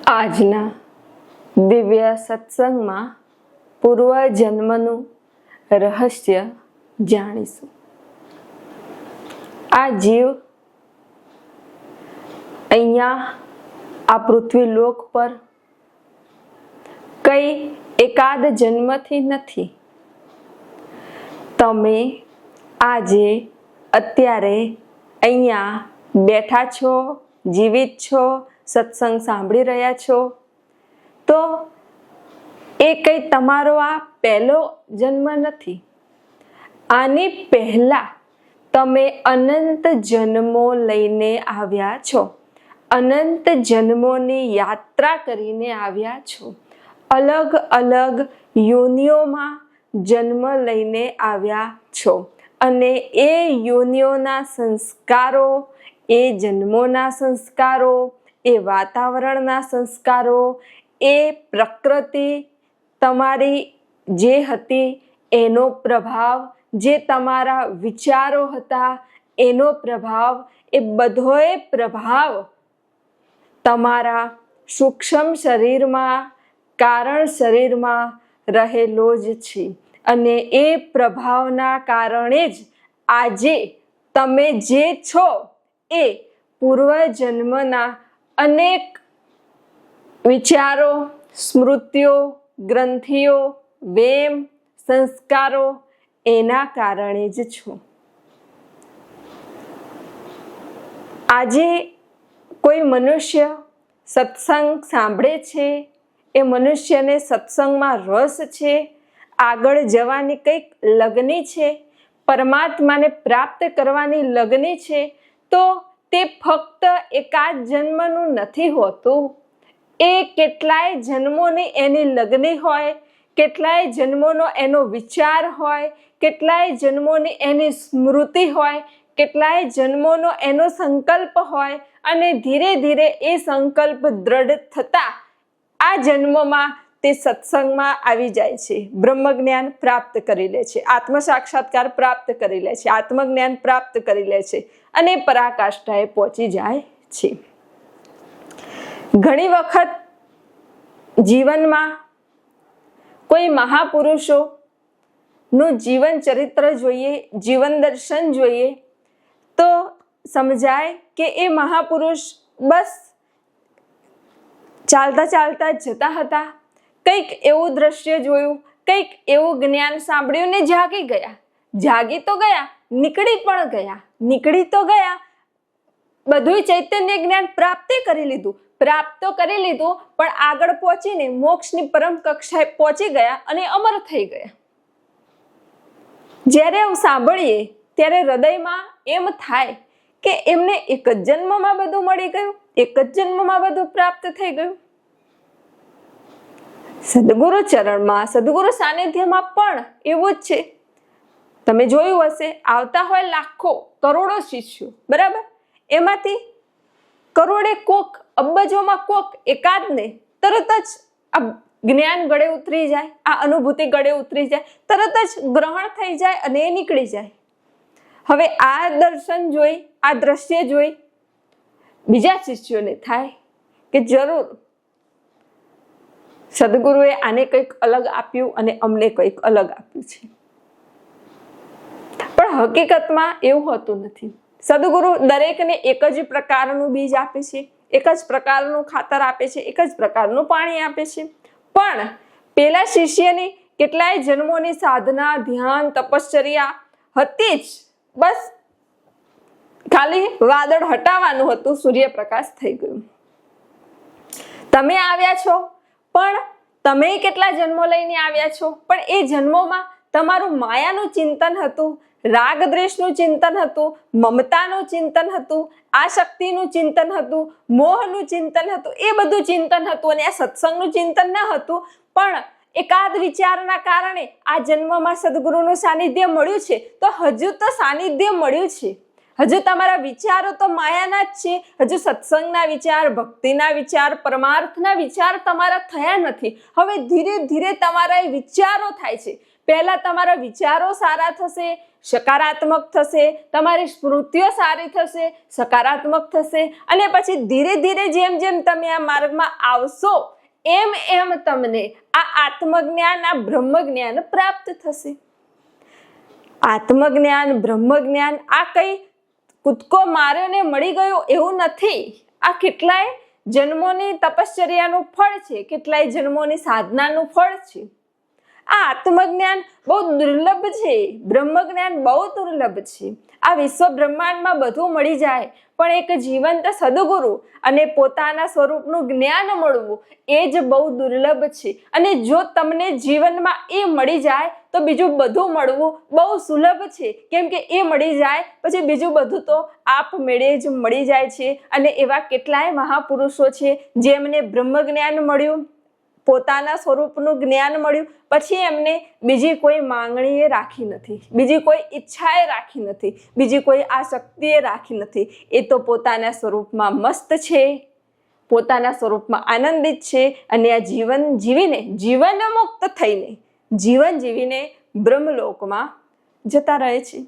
આજના દિવ્ય સત્સંગમાં પૂર્વજન્મનું રહસ્ય જાણીશું. આ જીવ અહીંયા આ પૃથ્વી લોક પર કઈ એકાદ જન્મથી નથી. તમે આજે અત્યારે અહીંયા બેઠા છો, જીવિત છો, સત્સંગ સાંભળી રહ્યા છો, તો એ કઈ તમારો આ પહેલો જન્મ નથી. આની પહેલા તમે અનંત જન્મો લઈને આવ્યા છો, અનંત જન્મોની યાત્રા કરીને આવ્યા છો, અલગ અલગ યોનિઓમાં જન્મ લઈને આવ્યા છો. અને એ યોનિઓના સંસ્કારો, એ જન્મોના સંસ્કારો, એ વાતાવરણના સંસ્કારો, એ પ્રકૃતિ તમારી જે હતી એનો પ્રભાવ, જે તમારા વિચારો હતા એનો પ્રભાવ, એ બધોય પ્રભાવ તમારા સૂક્ષ્મ શરીરમાં, કારણ શરીરમાં રહેલો જ છે. અને એ પ્રભાવના કારણે જ આજે તમે જે છો એ પૂર્વજન્મના અનેક વિચારો, સ્મૃતિઓ, ગ્રંથિઓ, વેમ, સંસ્કારો એના કારણે જ છો. આજે કોઈ મનુષ્ય સત્સંગ સાંભળે છે, એ મનુષ્યને સત્સંગમાં રસ છે, આગળ જવાની કંઈક લગની છે, પરમાત્માને પ્રાપ્ત કરવાની લગની છે, તો તે ફક્ત એકાદ જન્મનું નથી હોતું. એ કેટલાય જન્મોની એની લગની હોય, કેટલાય જન્મોનો એનો વિચાર હોય, કેટલાય જન્મોની એની સ્મૃતિ હોય, કેટલાય જન્મોનો એનો સંકલ્પ હોય. અને ધીરે ધીરે એ સંકલ્પ દ્રઢ થતા આ જન્મમાં તે સત્સંગમાં આવી જાય છે, બ્રહ્મ જ્ઞાન પ્રાપ્ત કરી લે છે, આત્મ સાક્ષાત્કાર પ્રાપ્ત કરી લે છે, આત્મજ્ઞાન પ્રાપ્ત કરી લે છે અને પરાકાષ્ઠાએ પહોંચી જાય છે. ઘણી વખત જીવનમાં કોઈ મહાપુરુષોનું જીવન ચરિત્ર જોઈએ, જીવન દર્શન જોઈએ, તો સમજાય કે એ મહાપુરુષ બસ ચાલતા ચાલતા જતા હતા, કંઈક એવું દ્રશ્ય જોયું, કંઈક એવું જ્ઞાન સાંભળ્યું ને જાગી ગયા. જાગી તો ગયા, નીકળી પણ ગયા, નીકળી તો ગયા, બધું ચૈતન્ય જ્ઞાન પ્રાપ્ત કરી લીધું, પ્રાપ્ત તો કરી લીધું, પણ આગળ પહોંચીને મોક્ષની પરમ કક્ષાએ પહોંચી ગયા અને અમર થઈ ગયા. જ્યારે એવું સાંભળીએ ત્યારે હૃદયમાં એમ થાય કે એમને એક જ જન્મમાં બધું મળી ગયું, એક જ જન્મમાં બધું પ્રાપ્ત થઈ ગયું. સદગુરુ ચરણમાં, સદગુરુ સાનિધ્યમાં પણ એવું જ છે. તમે જોયું હશે, આવતા હોય લાખો, કરોડો શિષ્યો, બરાબર? એમાંથી કરોડે કોક, અબજોમાં કોક એકાદને તરત જ આ જ્ઞાન ગળે ઉતરી જાય, આ અનુભૂતિ ગળે ઉતરી જાય, તરત જ ગ્રહણ થઈ જાય અને એ નીકળી જાય. હવે આ દર્શન જોઈ, આ દ્રશ્ય જોઈ બીજા શિષ્યોને થાય કે જરૂર સદગુરુએ આને કંઈક અલગ આપ્યું અને અમને કંઈક અલગ આપ્યું છે. પણ હકીકતમાં એવું હોતું નથી. સદગુરુ દરેકને એક જ પ્રકારનું બીજ આપે છે, એક જ પ્રકારનું ખાતર આપે છે, એક જ પ્રકારનું પાણી આપે છે. પણ પેલા શિષ્યની કેટલાય જન્મોની સાધના, ધ્યાન, તપશ્ચર્યા હતી જ. બસ ખાલી વાદળ હટાવવાનું હતું, સૂર્યપ્રકાશ થઈ ગયું. તમે આવ્યા છો, પણ તમે કેટલા જન્મો લઈને આવ્યા છો, પણ એ જન્મોમાં તમારું માયાનું ચિંતન હતું, રાગ દ્વેષનું ચિંતન હતું, મમતાનું ચિંતન હતું, આસક્તિનું ચિંતન હતું, મોહનું ચિંતન હતું, એ બધું ચિંતન હતું. અને આ સત્સંગનું ચિંતન ન હતું, પણ એકાદ વિચારના કારણે આ જન્મમાં સદગુરુનું સાનિધ્ય મળ્યું છે. તો હજુ તો સાનિધ્ય મળ્યું છે, હજુ તમારા વિચારો તો માયાના જ છે, હજુ સત્સંગના વિચાર, ભક્તિના વિચાર, પરમાર્થના વિચાર તમારા થયા નથી. હવે ધીરે ધીરે તમારા એ વિચારો થાય છે. પહેલા તમારા વિચારો સારા થશે, સકારાત્મક થશે, તમારી સ્મૃતિઓ સારી થશે, સકારાત્મક થશે, અને પછી ધીરે ધીરે જેમ જેમ તમે આ માર્ગમાં આવશો એમ એમ તમને આ આત્મજ્ઞાન, આ બ્રહ્મજ્ઞાન પ્રાપ્ત થશે. આત્મજ્ઞાન, બ્રહ્મજ્ઞાન આ કઈ કૂદકો માર્યો ને મળી ગયું એવું નથી. આ કેટલાય જન્મોની તપશ્ચર્યાનું ફળ છે, કેટલાય જન્મોની સાધનાનું ફળ છે. આ આત્મજ્ઞાન બહુ દુર્લભ છે, બ્રહ્મજ્ઞાન બહુ દુર્લભ છે. આ વિશ્વ બ્રહ્માંડમાં બધું મળી જાય, પણ એક જીવંત સદગુરુ અને પોતાના સ્વરૂપનું જ્ઞાન મળવું એ જ બહુ દુર્લભ છે. અને જો તમને જીવનમાં એ મળી જાય તો બીજું બધું મળવું બહુ સુલભ છે, કેમ કે એ મળી જાય પછી બીજું બધું તો આપમેળે જ મળી જાય છે. અને એવા કેટલાય મહાપુરુષો છે જેમને બ્રહ્મજ્ઞાન મળ્યું, પોતાના સ્વરૂપનું જ્ઞાન મળ્યું, પછી એમને બીજી કોઈ માંગણીએ રાખી નથી, બીજી કોઈ ઈચ્છાએ રાખી નથી, બીજી કોઈ આસક્તિએ રાખી નથી. એ તો પોતાના સ્વરૂપમાં મસ્ત છે, પોતાના સ્વરૂપમાં આનંદિત છે, અને આ જીવન જીવીને, જીવન મુક્ત થઈને, જીવન જીવીને બ્રહ્મલોકમાં જતા રહે છે.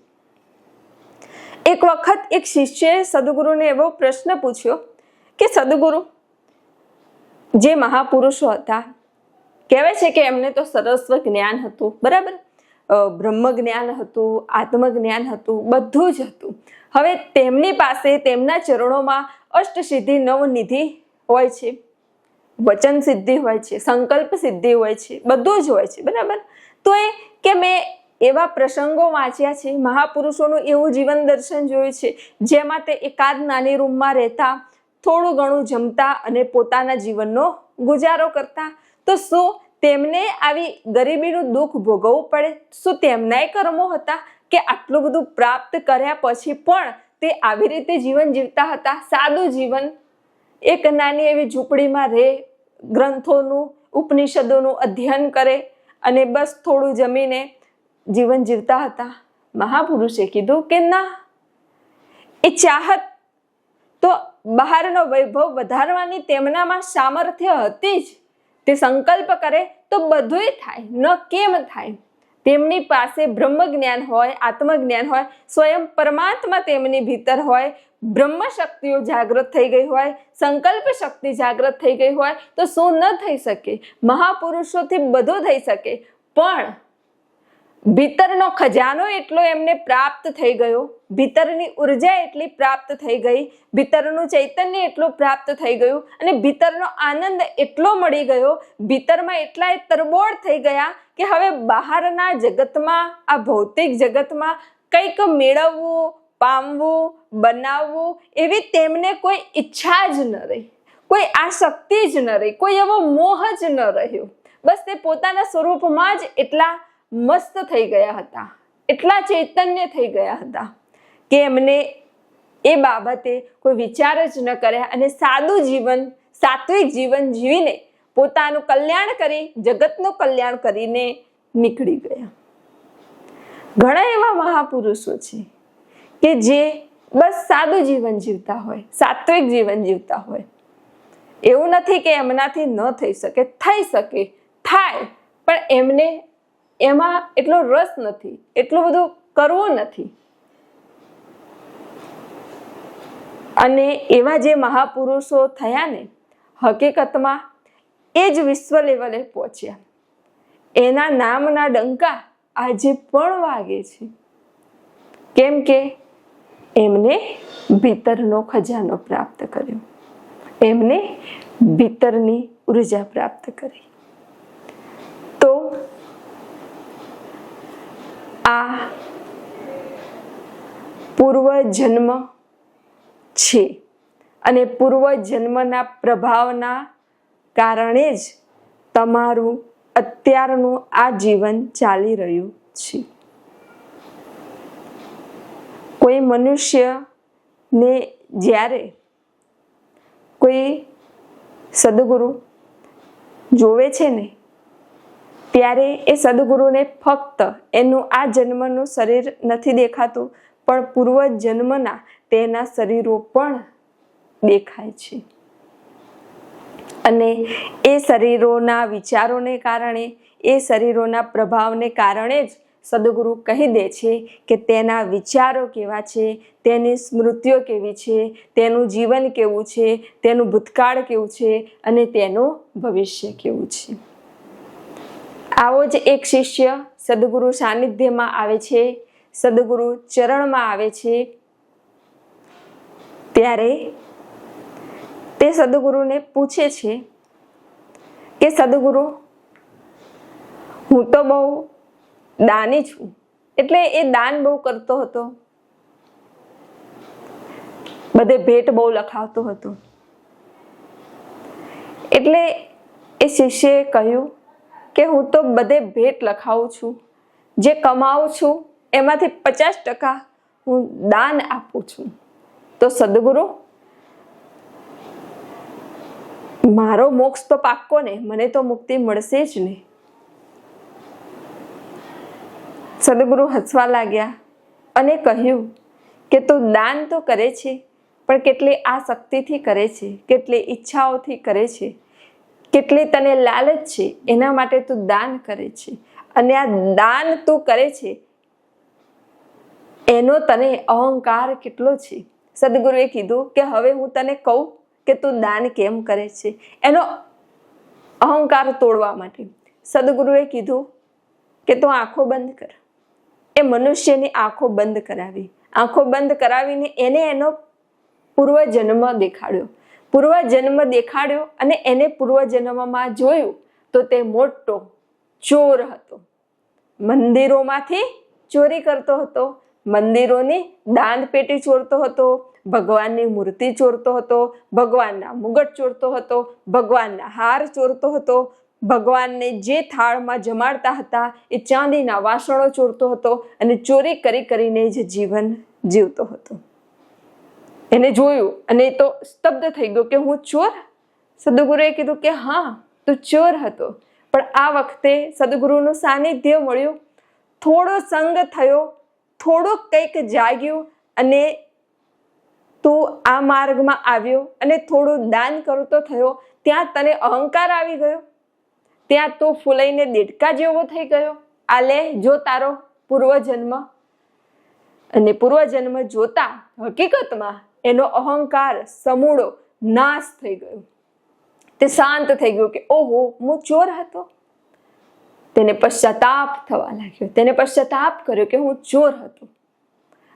એક વખત એક શિષ્યએ સદગુરુને એવો પ્રશ્ન પૂછ્યો કે સદગુરુ, જે મહાપુરુષો હતા, કહેવાય છે કે એમને તો સર્વસ્વ જ્ઞાન હતું, બરાબર, બ્રહ્મ જ્ઞાન હતું, આત્મજ્ઞાન હતું, બધું જ હતું. હવે તેમની પાસે, તેમના ચરણોમાં અષ્ટસિદ્ધિ, નવનિધિ હોય છે, વચન સિદ્ધિ હોય છે, સંકલ્પ સિદ્ધિ હોય છે, બધું જ હોય છે, બરાબર. તો એ કે મેં એવા પ્રસંગો વાંચ્યા છે, મહાપુરુષોનું એવું જીવન દર્શન જોયું છે જેમાં તે એકાદ નાની રૂમમાં રહેતા, થોડું ઘણું જમતા અને પોતાના જીવનનો ગુજારો કરતા. તો શું તેમને આવી ગરીબીનું દુઃખ ભોગવવું પડે? શું તેમનાય કર્મો હતા કે આટલું બધું પ્રાપ્ત કર્યા પછી પણ તે આવી રીતે જીવન જીવતા હતા? સાદું જીવન, એક નાની એવી ઝૂંપડીમાં રહે, ગ્રંથોનું, ઉપનિષદોનું અધ્યયન કરે અને બસ થોડું જમીને જીવન જીવતા હતા? મહાપુરુષે કીધું કે ના, એ ચાહત તો બહારનો વૈભવ વધારવાની તેમનામાં સામર્થ્ય હતી જ. તે સંકલ્પ કરે તો બધુંય થાય, ન કેમ થાય. તેમની પાસે બ્રહ્મ જ્ઞાન હોય, આત્મજ્ઞાન હોય, સ્વયં પરમાત્મા તેમની ભીતર હોય, બ્રહ્મ શક્તિઓ જાગૃત થઈ ગઈ હોય, સંકલ્પ શક્તિ જાગૃત થઈ ગઈ હોય, તો શું ન થઈ શકે? મહાપુરુષોથી બધું થઈ શકે. પણ ભીતરનો ખજાનો એટલો એમને પ્રાપ્ત થઈ ગયો, ભીતરની ઉર્જા એટલી પ્રાપ્ત થઈ ગઈ, ભીતરનું ચૈતન્ય એટલું પ્રાપ્ત થઈ ગયું, અને ભીતરનો આનંદ એટલો મળી ગયો, ભીતરમાં એટલા તરબોળ થઈ ગયા કે હવે બહારના જગતમાં, આ ભૌતિક જગતમાં કંઈક મેળવવું, પામવું, બનાવવું એવી તેમને કોઈ ઈચ્છા જ ન રહી, કોઈ આસક્તિ જ ન રહી, કોઈ એવો મોહ જ ન રહ્યો. બસ તે પોતાના સ્વરૂપમાં જ એટલા મસ્ત થઈ ગયા હતા, એટલા ચૈતન્ય થઈ ગયા હતા કે એમને એ બાબતે કોઈ વિચાર જ ન કર્યા અને સાદું જીવન, સાત્વિક જીવન જીવીને પોતાનું કલ્યાણ કરી, જગતનું કલ્યાણ કરીને નીકળી ગયા. ઘણા એવા મહાપુરુષો છે કે જે બસ સાદું જીવન જીવતા હોય, સાત્વિક જીવન જીવતા હોય. એવું નથી કે એમનાથી ન થઈ શકે, થઈ શકે, થાય, પણ એમને એમાં એટલો રસ નથી, એટલું બધું કરવું નથી. અને એવા જે મહાપુરુષો થયા ને, હકીકતમાં એ જ વિશ્વ લેવલે પહોંચ્યા. એના નામના ડંકા આજે પણ વાગે છે, કેમ કે એમને ભીતરનો ખજાનો પ્રાપ્ત કર્યો, એમને ભીતરની ઉર્જા પ્રાપ્ત કરી. તો આ પૂર્વજન્મ છે અને પૂર્વજન્મના પ્રભાવના કારણે જ તમારું અત્યારનું આ જીવન ચાલી રહ્યું છે. કોઈ મનુષ્યને જ્યારે કોઈ સદગુરુ જોવે છે ને, ત્યારે એ સદગુરુને ફક્ત એનું આ જન્મનું શરીર નથી દેખાતું, પણ પૂર્વ જન્મના તેના શરીરો પણ દેખાય છે. અને એ શરીરોના વિચારોને કારણે, એ શરીરોના પ્રભાવને કારણે જ સદગુરુ કહી દે છે કે તેના વિચારો કેવા છે, તેની સ્મૃતિઓ કેવી છે, તેનું જીવન કેવું છે, તેનું ભૂતકાળ કેવું છે અને તેનું ભવિષ્ય કેવું છે. આવો જ એક શિષ્ય સદગુરુ સાનિધ્યમાં આવે છે, સદગુરુ ચરણમાં આવે છે, ત્યારે તે સદગુરુને પૂછે છે કે સદગુરુ, હું તો બહુ દાની છું, એટલે એ દાન બહુ કરતો હતો, બધે ભેટ બહુ લખાવતો હતો. એટલે એ શિષ્યએ કહ્યું કે હું તો બધે ભેટ લખાવું છું, જે કમાવું છું એમાંથી 50% હું દાન આપું છું. તો સદગુરુ, મારો મોક્ષ તો પાક્કો ને, મને તો મુક્તિ મળશે જ ને. સદગુરુ હસવા લાગ્યા અને કહ્યું કે તું દાન તો કરે છે, પણ કેટલી આસક્તિથી કરે છે, કેટલી ઈચ્છાઓથી કરે છે, કેટલી તને લાલચ છે, એના માટે તું દાન કરે છે. અને આ દાન તું કરે છે એનો તને અહંકાર કેટલો છે. સદગુરુએ કીધું કે હવે હું તને કહું કે તું દાન કેમ કરે છે. એનો અહંકાર તોડવા માટે સદગુરુએ કીધું કે તું આંખો બંધ કર. એ મનુષ્યની આંખો બંધ કરાવી, આંખો બંધ કરાવીને એને એનો પૂર્વજન્મ દેખાડ્યો. પૂર્વજન્મ દેખાડ્યો અને એને પૂર્વજન્મમાં જોયું તો તે મોટો ચોર હતો. મંદિરોમાંથી ચોરી કરતો હતો, મંદિરોની દાન પેટી ચોરતો હતો, ભગવાનની મૂર્તિ ચોરતો હતો, ભગવાનના મુગટ ચોરતો હતો, ભગવાનના હાર ચોરતો હતો, ભગવાનને જે થાળમાં જમાડતા હતા એ ચાંદીના વાસણો ચોરતો હતો અને ચોરી કરી કરીને જ જીવન જીવતો હતો. એને જોયું અને એ તો સ્તબ્ધ થઈ ગયો કે હું ચોર. સદગુરુએ કીધું કે હા, તું ચોર હતો, પણ આ વખતે સદગુરુનું સાનિધ્ય મળ્યું, થોડો સંગ થયો, થોડુંક કંઈક જાગ્યું અને તું આ માર્ગમાં આવ્યો અને થોડું દાન કરતો થયો. ત્યાં તને અહંકાર આવી ગયો, ત્યાં તું ફૂલાઈને દેડકા જેવો થઈ ગયો. આ લે જો તારો પૂર્વજન્મ. અને પૂર્વજન્મ જોતા હકીકતમાં એનો અહંકાર સમૂળો નાશ થઈ ગયો. તે શાંત થઈ ગયો કે ઓહો, હું ચોર હતો. તેને પશ્ચાતાપ થવા લાગ્યો, તેને પશ્ચાતાપ કર્યો કે હું ચોર હતો.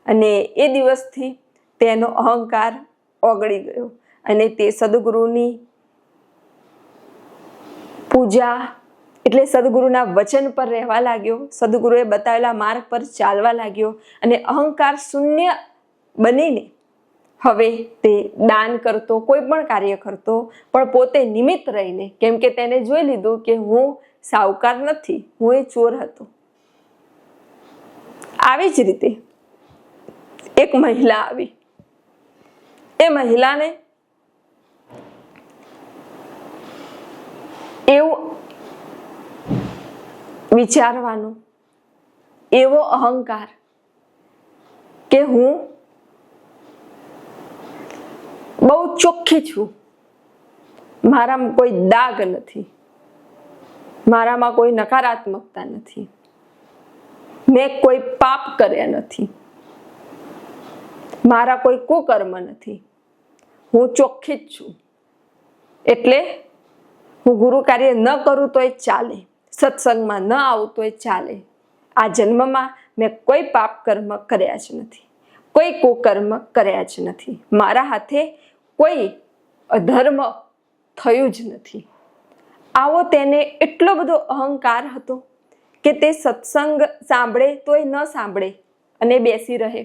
અને એ દિવસથી તેનો અહંકાર ઓગળી ગયો અને તે સદગુરુની પૂજા એટલે સદગુરુના વચન પર રહેવા લાગ્યો, સદગુરુએ બતાવેલા માર્ગ પર ચાલવા લાગ્યો અને અહંકાર શૂન્ય બનીને હવે તે દાન કરતો, કોઈ પણ કાર્ય કરતો, પણ પોતે નિમિત્ત રહીને, કેમ કે તેને જોઈ લીધું કે હું સાહુકાર નથી, હું એ ચોર હતો. આવી જ રીતે એક મહિલા આવી. એ મહિલાને એવું વિચારવાનું, એવો અહંકાર કે હું બહુ ચોખ્ખી છું, મારામાં કોઈ દાગ નથી, મારામાં કોઈ નકારાત્મકતા નથી, મેં કોઈ પાપ કર્યા નથી, મારા કોઈ કુકર્મ નથી, હું ચોખ્ખી જ છું. એટલે હું ગુરુ કાર્ય ન કરું તો એ ચાલે, સત્સંગમાં ન આવું તો એ ચાલે. આ જન્મમાં મેં કોઈ પાપ કર્મ કર્યા જ નથી, કોઈ કુકર્મ કર્યા જ નથી, મારા હાથે કોઈ અધર્મ થયું જ નથી. આવો તેને એટલો બધો અહંકાર હતો કે તે સત્સંગ સાંભળે તોય ન સાંભળે અને બેસી રહે.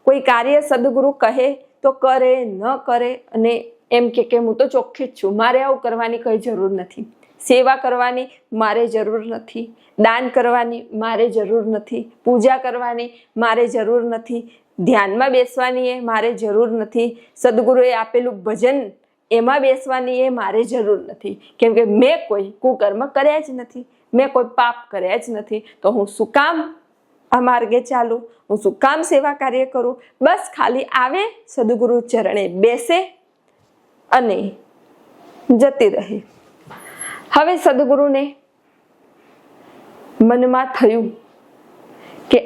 કોઈ કાર્ય સદગુરુ કહે તો કરે, ન કરે અને એમ કે હું તો ચોખ્ખી જ છું, મારે આવું કરવાની કઈ જરૂર નથી, સેવા કરવાની મારે જરૂર નથી, દાન કરવાની મારે જરૂર નથી, પૂજા કરવાની મારે જરૂર નથી, ધ્યાનમાં બેસવાની એ મારે જરૂર નથી, સદગુરુએ આપેલું ભજન એમાં બેસવાની એ મારે જરૂર નથી, કેમ કે મેં કોઈ કુકર્મ કર્યા જ નથી, મેં કોઈ પાપ કર્યા જ નથી. તો હું શું કામ આ માર્ગે ચાલું, હું શું કામ સેવા કાર્ય કરું? બસ ખાલી આવે, સદગુરુ ચરણે બેસે અને જતી રહી. હવે સદગુરુને મનમાં થયું કે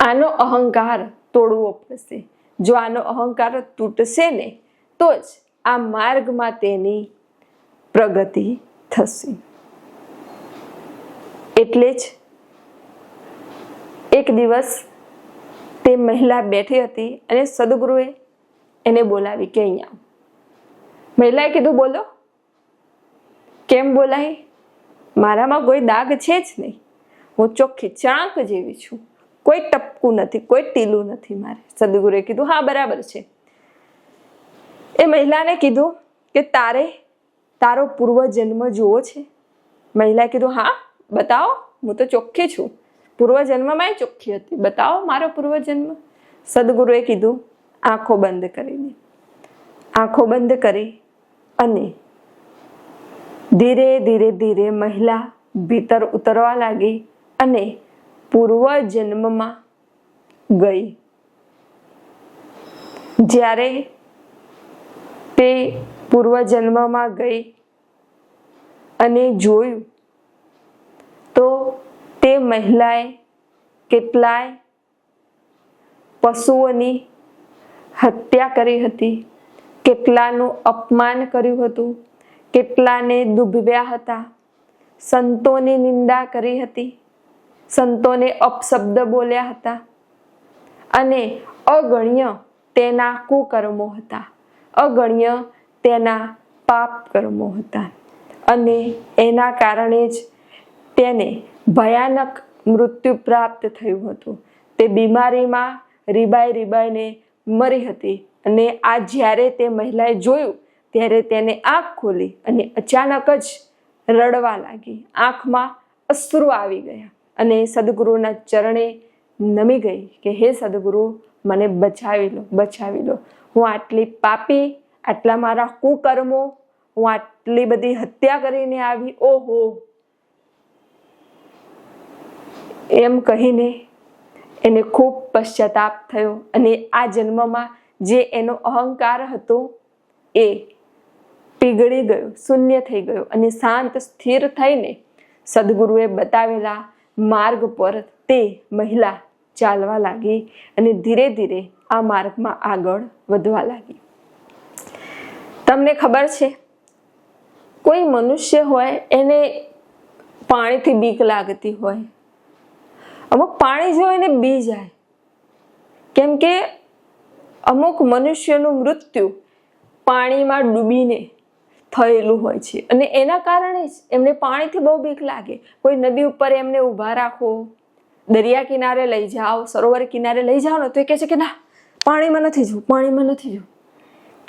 આનો અહંકાર તોડવો પડશે. જો આનો અહંકાર તૂટશે ને તો જ આ માર્ગમાં તેની પ્રગતિ થશે. એટલે જ એક દિવસ તે મહિલા બેઠી હતી અને સદગુરુએ એને બોલાવી કે અહીંયા. મહિલાએ કીધું, બોલો. કેમ બોલાય? મારામાં કોઈ દાગ છે જ નહીં. હું ચોખ્ખી ચાંક જેવી છું. કોઈ ટપકું નથી, કોઈ ટીલું નથી મારે. સદગુરુએ કીધું, હા બરાબર છે. એ મહિલાને કીધું કે તારો પૂર્વજન્મ જોવો છે? મહિલાએ કીધું, હા બતાવો, હું તો ચોખ્ખી છું. પૂર્વજન્મમાં ચોખ્ખી હતી, બતાવો મારો પૂર્વજન્મ. સદગુરુએ કીધું, આંખો બંધ કરી દે. આંખો બંધ કરી અને ધીરે ધીરે ધીરે મહિલા ભીતર ઉતરવા લાગી અને પૂર્વજન્મમાં ગઈ. જ્યારે તે પૂર્વજન્મમાં ગઈ અને જોયું તો તે મહિલાએ કેટલાય પશુઓની હત્યા કરી હતી, કેટલાનું અપમાન કર્યું હતું, કેટલાને દુભવ્યા હતા, સંતોની નિંદા કરી હતી, સંતોને અપશબ્દ બોલ્યા હતા અને અગણ્ય તેના કુકર્મો હતા, અગણ્ય તેના પાપ કર્મો હતા. અને એના કારણે જ તેને ભયાનક મૃત્યુ પ્રાપ્ત થયું હતું. તે બીમારીમાં રીબાઈને મરી હતી. અને આ જ્યારે તે મહિલાએ જોયું ત્યારે તેને આંખ ખોલી અને અચાનક જ રડવા લાગી. આંખમાં અશ્રુ આવી ગયા અને સદગુરુના ચરણે નમી ગઈ કે હે સદગુરુ, મને બચાવી લો, બચાવી લો. હું આટલી પાપી, આટલા મારા કુકર્મો, હું આટલી બધી હત્યા કરીને આવી. ઓહો, એમ કહીને એને ખૂબ પશ્ચાતાપ થયો અને આ જન્મમાં જે એનો અહંકાર હતો એ પીગળી ગયો, શૂન્ય થઈ ગયો અને શાંત સ્થિર થઈને સદગુરુએ બતાવેલા માર્ગ પર તે મહિલા ચાલવા લાગી અને ધીરે ધીરે આ માર્ગમાં આગળ વધવા લાગી. તમને ખબર છે, કોઈ મનુષ્ય હોય એને પાણીથી બીક લાગતી હોય. અમુક પાણી જોઈને બી જાય, કેમ કે અમુક મનુષ્યનું મૃત્યુ પાણીમાં ડૂબીને થયેલું હોય છે અને એના કારણે જ એમને પાણીથી બહુ બીક લાગે. કોઈ નદી ઉપર એમને ઊભા રાખો, દરિયા કિનારે લઈ જાઓ, સરોવર કિનારે લઈ જાઓ ને તો એ કહે છે કે ના, પાણીમાં નથી જવું, પાણીમાં નથી જવું.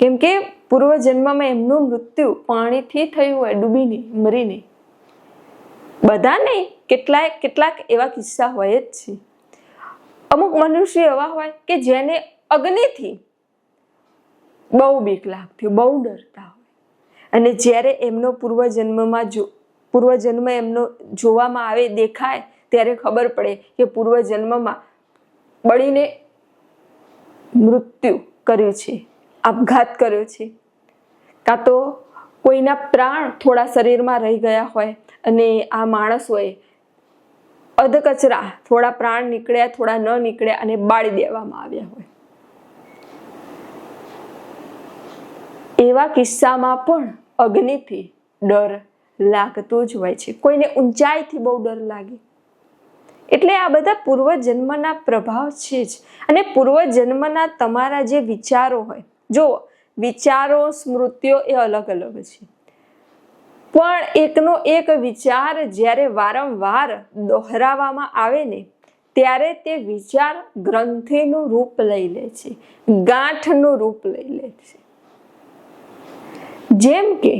કેમ કે પૂર્વજન્મમાં એમનું મૃત્યુ પાણીથી થયું હોય, ડૂબીને, મરીને. બધા નહીં, કેટલાક એવા કિસ્સા હોય જ છે. અમુક મનુષ્ય એવા હોય કે જેને અગ્નિથી બહુ બીક લાગતી, બહુ ડરતા હોય અને જ્યારે એમનો પૂર્વજન્મ એમનો જોવામાં આવે, દેખાય, ત્યારે ખબર પડે કે પૂર્વજન્મમાં બળીને મૃત્યુ કર્યું છે, આપઘાત કર્યો છે, કાં તો કોઈના પ્રાણ થોડા શરીરમાં રહી ગયા હોય અને આ માણસોએ અધકચરા, થોડા પ્રાણ નીકળ્યા, થોડા ન નીકળ્યા અને બાળી દેવામાં આવ્યા હોય. એવા કિસ્સામાં પણ અગ્નિથી ડર લાગતો જ હોય છે. કોઈને ઊંચાઈથી બહુ ડર લાગે. એટલે આ બધા પૂર્વજન્મના પ્રભાવ છે જ. અને પૂર્વજન્મના તમારા જે વિચારો હોય, જો વિચારો, સ્મૃતિઓ એ અલગ અલગ છે, પણ એકનો એક વિચાર જ્યારે વારંવાર દોહરાવવામાં આવે ને ત્યારે તે વિચાર ગ્રંથિનું રૂપ લઈ લે છે, ગાંઠનું રૂપ લઈ લે છે. જેમ કે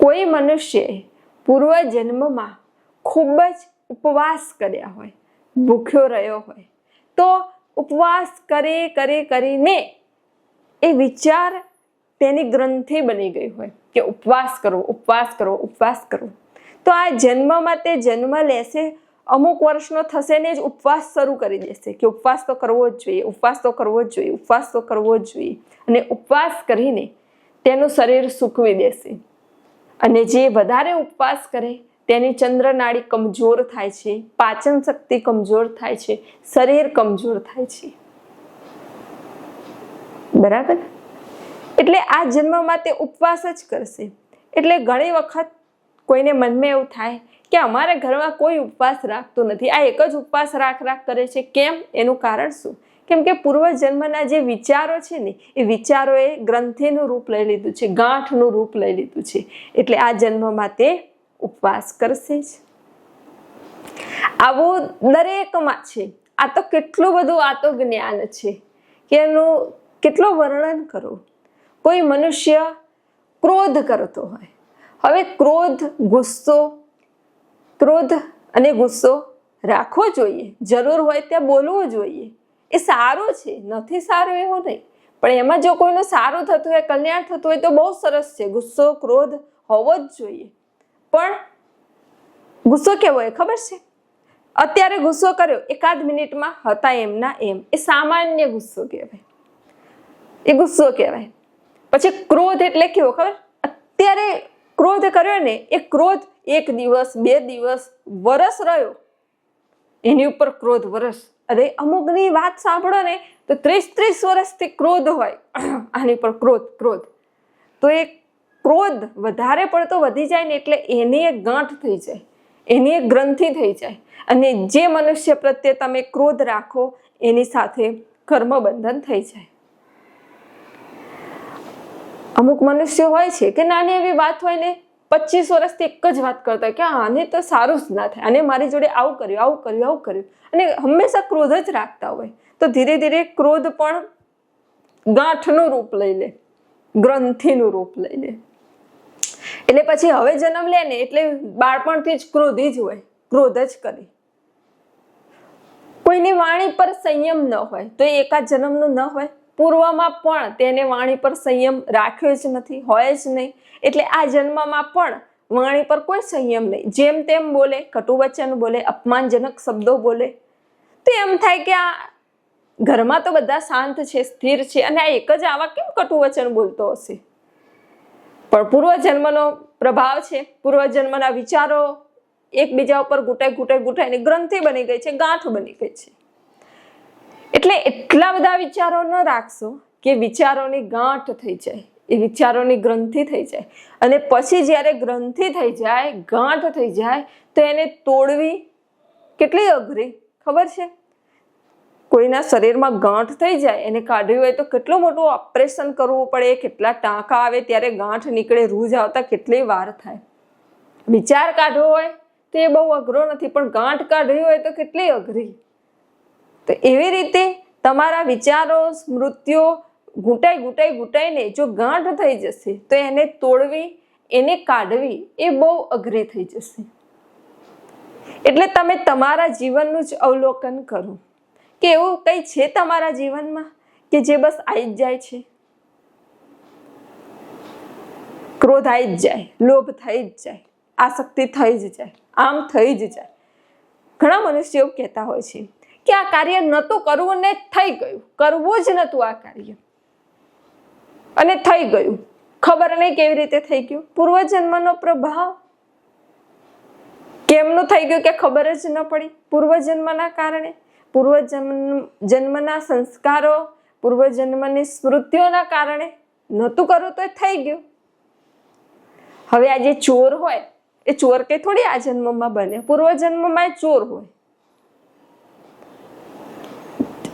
કોઈ મનુષ્યએ પૂર્વજન્મમાં ખૂબ જ ઉપવાસ કર્યા હોય, ભૂખ્યો રહ્યો હોય, તો ઉપવાસ કરીને એ વિચાર તેની ગ્રંથિ બની ગઈ હોય કે ઉપવાસ કરો, ઉપવાસ કરો, ઉપવાસ કરો. તો આ જન્મમાં તે જન્મ લેશે, અમુક વર્ષનો થશે ને જ ઉપવાસ શરૂ કરી દેશે કે ઉપવાસ તો કરવો જ જોઈએ, ઉપવાસ તો કરવો જ જોઈએ, ઉપવાસ તો કરવો જ જોઈએ. અને ઉપવાસ કરીને તેનું શરીર સૂકવી દેશે. અને જે વધારે ઉપવાસ કરે તેની ચંદ્ર નાડી કમજોર થાય છે, પાચન શક્તિ કમજોર થાય છે, શરીર કમજોર થાય છે. બરાબર. એટલે આ જન્મમાં તે ઉપવાસ જ કરશે. એટલે ઘણી વખત કોઈને મનમાં એવું થાય કે અમારા ઘરમાં કોઈ ઉપવાસ રાખતું નથી, આ એક જ ઉપવાસ રાખ કરે છે. કેમ? એનું કારણ શું? કેમ કે પૂર્વજન્મના જે વિચારો છે ને, એ વિચારોએ ગ્રંથિનું રૂપ લઈ લીધું છે, ગાંઠનું રૂપ લઈ લીધું છે. એટલે આ જન્મમાં તે ઉપવાસ કરશે જ. આવું દરેકમાં છે. આ તો કેટલું બધું આ તો જ્ઞાન છે કે એનું કેટલું વર્ણન કરું. કોઈ મનુષ્ય ક્રોધ કરતો હોય, હવે ક્રોધ અને ગુસ્સો રાખવો જોઈએ, જરૂર હોય ત્યાં બોલવું જોઈએ. એ સારું છે, નથી સારું એવું નહીં, પણ એમાં જો કોઈનું સારું થતું હોય, કલ્યાણ થતું હોય તો બહુ સરસ છે. ગુસ્સો, ક્રોધ હોવો જ જોઈએ. પણ ગુસ્સો કેવો હોય ખબર છે? અત્યારે ગુસ્સો કર્યો, એકાદ મિનિટમાં હતા એમના એમ, એ સામાન્ય ગુસ્સો કહેવાય, એ ગુસ્સો કહેવાય. પછી ક્રોધ એટલે કેવો ખબર? અત્યારે ક્રોધ કર્યો ને, એ ક્રોધ 1 દિવસ, 2 દિવસ, વરસ રહ્યો, એની ઉપર ક્રોધ વરસ. અરે અમુકની વાત સાંભળો ને તો 30 વર્ષથી ક્રોધ હોય, આની પર ક્રોધ. તો એ ક્રોધ વધારે પડતો વધી જાય ને એટલે એની એક ગાંઠ થઈ જાય, એની એક ગ્રંથિ થઈ જાય. અને જે મનુષ્ય પ્રત્યે તમે ક્રોધ રાખો એની સાથે કર્મબંધન થઈ જાય. અમુક મનુષ્યો હોય છે કે નાની એવી વાત હોય ને 25 વર્ષથી એક જ વાત કરતા હોય કે આને તો સારું જ ના થાય, અને મારી જોડે આવું કર્યું, અને હંમેશા ક્રોધ જ રાખતા હોય. તો ધીરે ધીરે ક્રોધ પણ ગાંઠનું રૂપ લઈ લે, ગ્રંથિનું રૂપ લઈ લે. એટલે પછી હવે જન્મ લે ને એટલે બાળપણથી જ ક્રોધી જ હોય, ક્રોધ જ કરે. કોઈની વાણી પર સંયમ ન હોય તો એ એકાદ જન્મનું ન હોય. પૂર્વમાં પણ તેને વાણી પર સંયમ રાખ્યો જ નથી, હોય જ નહીં. એટલે આ જન્મમાં પણ વાણી પર કોઈ સંયમ નહીં, જેમ તેમ બોલે, કટુ વચન બોલે, અપમાનજનક શબ્દો બોલે. તો એમ થાય કે આ ઘરમાં તો બધા શાંત છે, સ્થિર છે, અને આ એક જ આવા કેમ કટુ વચન બોલતો હશે? પણ પૂર્વજન્મનો પ્રભાવ છે, પૂર્વજન્મના વિચારો એકબીજા ઉપર ઘૂંટાઈને ગ્રંથિ બની ગઈ છે, ગાંઠ બની ગઈ છે. એટલે એટલા બધા વિચારો ન રાખશો કે વિચારોની ગાંઠ થઈ જાય, એ વિચારોની ગ્રંથિ થઈ જાય. અને પછી જ્યારે ગ્રંથિ થઈ જાય, ગાંઠ થઈ જાય, તો એને તોડવી કેટલી અઘરી ખબર છે? કોઈના શરીરમાં ગાંઠ થઈ જાય, એને કાઢવી હોય તો કેટલું મોટું ઓપરેશન કરવું પડે, કેટલા ટાંકા આવે ત્યારે ગાંઠ નીકળે, રૂજ આવતા કેટલી વાર થાય. વિચાર કાઢવો હોય તો એ બહુ અઘરો નથી, પણ ગાંઠ કાઢવી હોય તો કેટલી અઘરી. તો એવી રીતે તમારા વિચારો, સ્મૃતિઓ ઘૂંટાઈને જો ગાંઠ થઈ જશે તો એને તોડવી, એને કાઢવી એ બહુ અઘરી થઈ જશે. એટલે તમે તમારા જીવનનું જ અવલોકન કરો કે એવું કંઈ છે તમારા જીવનમાં કે જે બસ આવી જ જાય છે. ક્રોધ આવી જ જાય, લોભ થઈ જ જાય, આસક્તિ થઈ જ જાય, આમ થઈ જ જાય. ઘણા મનુષ્યો કહેતા હોય છે કે આ કાર્ય નહોતું કરવું ને થઈ ગયું, કરવું જ નહોતું આ કાર્ય અને થઈ ગયું. ખબર નહીં કેવી રીતે થઈ ગયું? પૂર્વજન્મનો પ્રભાવ. કેમનું થઈ ગયું કે ખબર જ ન પડી? પૂર્વજન્મના કારણે, પૂર્વજન્મના સંસ્કારો, પૂર્વજન્મની સ્મૃતિઓના કારણે નહોતું કરવું તો થઈ ગયું. હવે આ જે ચોર હોય એ ચોર કે થોડી આ જન્મમાં બને, પૂર્વજન્મમાં ચોર હોય.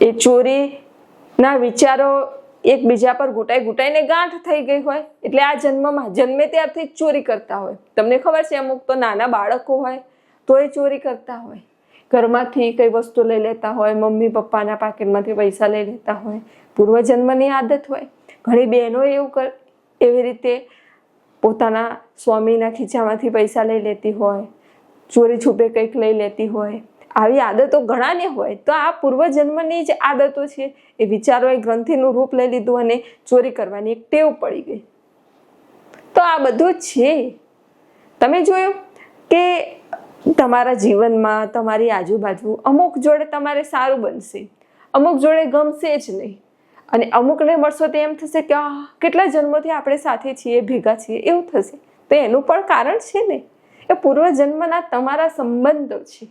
એ ચોરીના વિચારો એકબીજા પર ઘૂંટાઈને ગાંઠ થઈ ગઈ હોય, એટલે આ જન્મમાં જન્મે ત્યારથી ચોરી કરતા હોય. તમને ખબર છે અમુક તો નાના બાળકો હોય તો એ ચોરી કરતા હોય, ઘરમાંથી કઈ વસ્તુ લઈ લેતા હોય, મમ્મી પપ્પાના પાકીટમાંથી પૈસા લઈ લેતા હોય, પૂર્વજન્મની આદત હોય. ઘણી બહેનો એવી રીતે પોતાના સ્વામીના ખીચામાંથી પૈસા લઈ લેતી હોય, ચોરી છૂપે કંઈક લઈ લેતી હોય. આવી આદતો ઘણાને હોય. તો આ પૂર્વજન્મની જ આદતો છે, એ વિચારોએ ગ્રંથિનું રૂપ લઈ લીધું અને ચોરી કરવાની એક ટેવ પડી ગઈ. તો આ બધું છે. તમે જોયું કે તમારા જીવનમાં, તમારી આજુબાજુ અમુક જોડે તમારે સારું બનશે, અમુક જોડે ગમશે જ નહીં. અને અમુકને મળશો તો એમ થશે કે કેટલા જન્મોથી આપણે સાથે છીએ, ભેગા છીએ, એવું થશે. તો એનું પણ કારણ છે ને, એ પૂર્વજન્મના તમારા સંબંધો છે.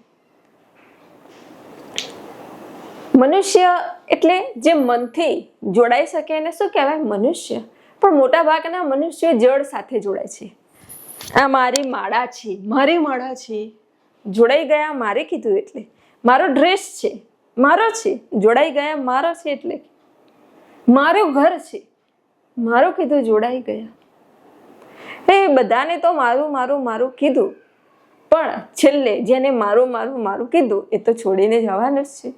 મનુષ્ય એટલે જે મનથી જોડાઈ શકે એને શું કહેવાય? મનુષ્ય. પણ મોટા ભાગના મનુષ્યો જળ સાથે જોડાય છે. આ મારી માળા છે, મારી માળા છે, જોડાઈ ગયા મારે કીધું એટલે. મારો ડ્રેસ છે, મારો છે, જોડાઈ ગયા મારો છે એટલે. મારું ઘર છે, મારું કીધું જોડાઈ ગયા. એ બધાને તો મારું મારું મારું કીધું, પણ છેલ્લે જેને મારું મારું મારું કીધું એ તો છોડીને જવાનું જ છે.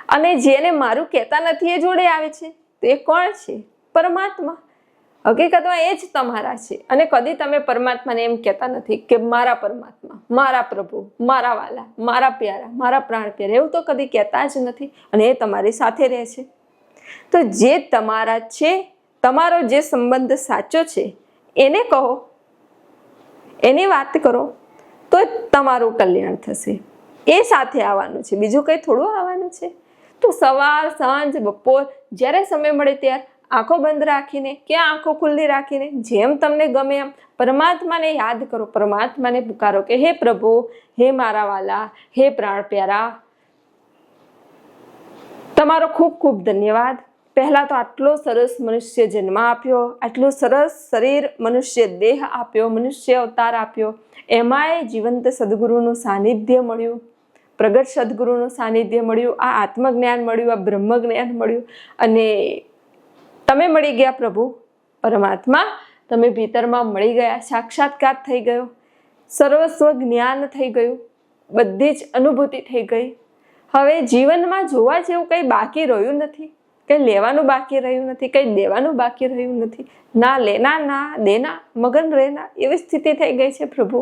અને જેને મારું કહેતા નથી એ જોડે આવે છે, તો એ કોણ છે? પરમાત્મા. હકીકતમાં એ જ તમારા છે. અને કદી તમે પરમાત્માને એમ કહેતા નથી કે મારા પરમાત્મા, મારા પ્રભુ, મારા વાલા, મારા પ્યારા, મારા પ્રાણ પ્યારા, એવું તો કદી કહેતા જ નથી. અને એ તમારી સાથે રહે છે. તો જે તમારા છે, તમારો જે સંબંધ સાચો છે એને કહો, એની વાત કરો, તો તમારું કલ્યાણ થશે. એ સાથે આવવાનું છે, બીજું કંઈ થોડું આવવાનું છે. તો સવાર, સાંજ, બપોર જ્યારે સમય મળે ત્યારે આંખો બંધ રાખીને કે આંખો ખુલ્લી રાખીને જેમ તમને ગમે એમ પરમાત્માને યાદ કરો, પરમાત્માને પુકારો કે હે પ્રભુ, હે મારા વાલા, હે પ્રાણ પ્યારા, તમારો ખૂબ ખૂબ ધન્યવાદ. પહેલા તો આટલો સરસ મનુષ્ય જન્મ આપ્યો, આટલું સરસ શરીર, મનુષ્ય દેહ આપ્યો, મનુષ્ય અવતાર આપ્યો, એમાંય જીવંત સદગુરુનું સાનિધ્ય મળ્યું, પ્રગટ સદગુરુનું સાનિધ્ય મળ્યું, આ આત્મજ્ઞાન મળ્યું, આ બ્રહ્મ જ્ઞાન મળ્યું. અને તમે મળી ગયા પ્રભુ પરમાત્મા, તમે ભીતરમાં મળી ગયા, સાક્ષાત્કાર થઈ ગયો, સર્વસ્વ જ્ઞાન થઈ ગયું, બધી જ અનુભૂતિ થઈ ગઈ. હવે જીવનમાં જોવા જેવું કંઈ બાકી રહ્યું નથી, કંઈ લેવાનું બાકી રહ્યું નથી, કંઈ દેવાનું બાકી રહ્યું નથી. ના લેના ના દેના મગન રહેના, એવી સ્થિતિ થઈ ગઈ છે પ્રભુ.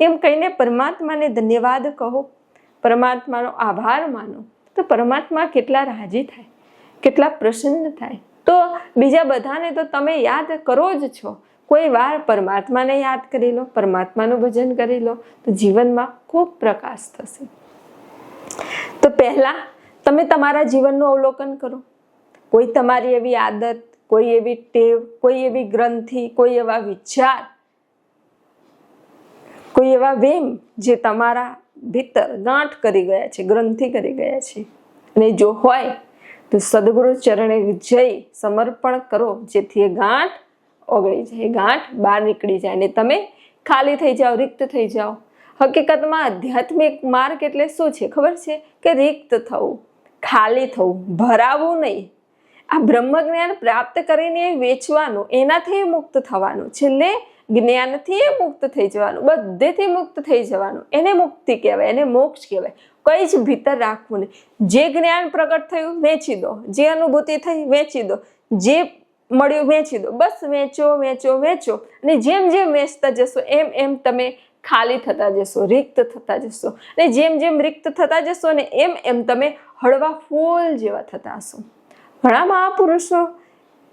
એમ કહીને પરમાત્માને ધન્યવાદ કહો, પરમાત્માનો આભાર માનો. તો પરમાત્મા કેટલા રાજી થાય, કેટલા પ્રસન્ન થાય. તો બીજા બધાને તો તમે યાદ કરો જ છો. કોઈ વાર પરમાત્માને યાદ કરી લો, પરમાત્માનું ભજન કરી લો, તો જીવનમાં ખૂબ પ્રકાશ થશે. તો પહેલા તમે તમારા જીવનનું અવલોકન કરો. કોઈ તમારી એવી આદત, કોઈ એવી ટેવ, કોઈ એવી ગ્રંથિ, કોઈ એવા વિચાર, કોઈ એવા વેમ જે તમારા ભીતર ગાંઠ કરી ગયા છે, ગ્રંથિ કરી ગયા છે. અને જો હોય તો સદગુરુ ચરણે જઈ સમર્પણ કરો, જેથી એ ગાંઠ ઓગળી જાય, ગાંઠ બહાર નીકળી જાય અને તમે ખાલી થઈ જાઓ, રિક્ત થઈ જાઓ. હકીકતમાં આધ્યાત્મિક માર્ગ એટલે શું છે ખબર છે? કે રિક્ત થવું, ખાલી થવું, ભરાવું નહીં. આ બ્રહ્મ જ્ઞાન પ્રાપ્ત કરીને વેચવાનું, એનાથી મુક્ત થવાનું, છેલ્લે જ્ઞાનથી મુક્ત થઈ જવાનું, બધેથી મુક્ત થઈ જવાનું. એને મુક્તિ કહેવાય, એને મોક્ષ કહેવાય. કંઈ જ ભીતર રાખવું નહીં. જે જ્ઞાન પ્રગટ થયું વેચી દો, જે અનુભૂતિ થઈ વેચી દો, જે મળ્યું વેચી દો. બસ વેચો વેચો વેચો. અને જેમ જેમ વેચતા જશો એમ એમ તમે ખાલી થતા જશો, રિક્ત થતા જશો. અને જેમ જેમ રિક્ત થતા જશો ને એમ એમ તમે હળવા ફૂલ જેવા થતા હશો. ઘણા મહાપુરુષો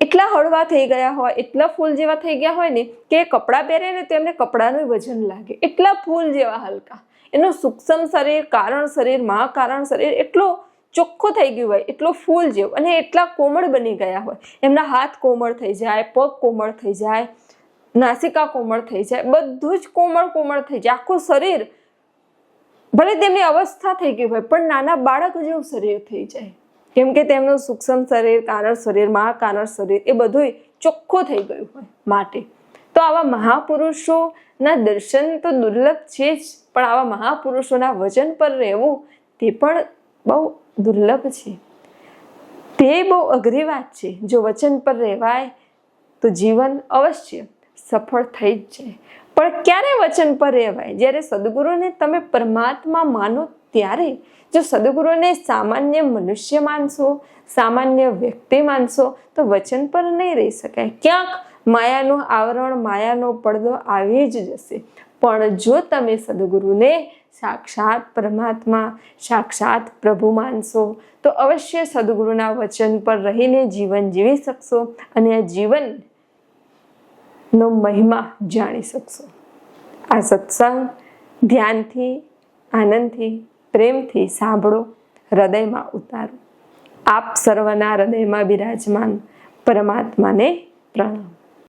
એટલા હળવા થઈ ગયા હોય, એટલા ફૂલ જેવા થઈ ગયા હોય ને કે કપડાં પહેરે ને તેમને કપડાનું વજન લાગે, એટલા ફૂલ જેવા હલકા. એનું સૂક્ષ્મ શરીર, કારણ શરીર, મહાકારણ શરીર એટલું ચોખ્ખું થઈ ગયું હોય, એટલું ફૂલ જેવું, અને એટલા કોમળ બની ગયા હોય. એમના હાથ કોમળ થઈ જાય, પગ કોમળ થઈ જાય, નાસિકા કોમળ થઈ જાય, બધું જ કોમળ કોમળ થઈ જાય. આખું શરીર ભલે તેમની અવસ્થા થઈ ગઈ હોય પણ નાના બાળક જેવું શરીર થઈ જાય, કેમ કે તેમનું સૂક્ષ્મ શરીર, કારણ શરીર, મહાકારણ શરીર એ બધું ચોખ્ખું થઈ ગયું હોય માટે. તો આવા મહાપુરુષોના દર્શન તો દુર્લભ છે જ, પણ આવા મહાપુરુષોના વચન પર રહેવું તે પણ બહુ દુર્લભ છે. તે બહુ અઘરી વાત છે. જો વચન પર રહેવાય તો જીવન અવશ્ય સફળ થઈ જ જાય. પણ ક્યારે વચન પર રહેવાય? જ્યારે સદગુરુને તમે પરમાત્મા માનો ત્યારે. જો સદગુરુને સામાન્ય મનુષ્ય માનશો, સામાન્ય વ્યક્તિ માનશો તો વચન પર નહીં રહી શકાય. ક્યાંક માયાનું આવરણ, માયાનો પડદો આવી જ જશે. પણ જો તમે સદગુરુને સાક્ષાત પરમાત્મા, સાક્ષાત પ્રભુ માનશો તો અવશ્ય સદગુરુના વચન પર રહીને જીવન જીવી શકશો અને આ જીવનનો મહિમા જાણી શકશો. આ સત્સંગ ધ્યાનથી, આનંદથી, પ્રેમથી સાંભળો, હૃદયમાં ઉતારો. આપ સર્વના હૃદયમાં બિરાજમાન પરમાત્માને પ્રણામ.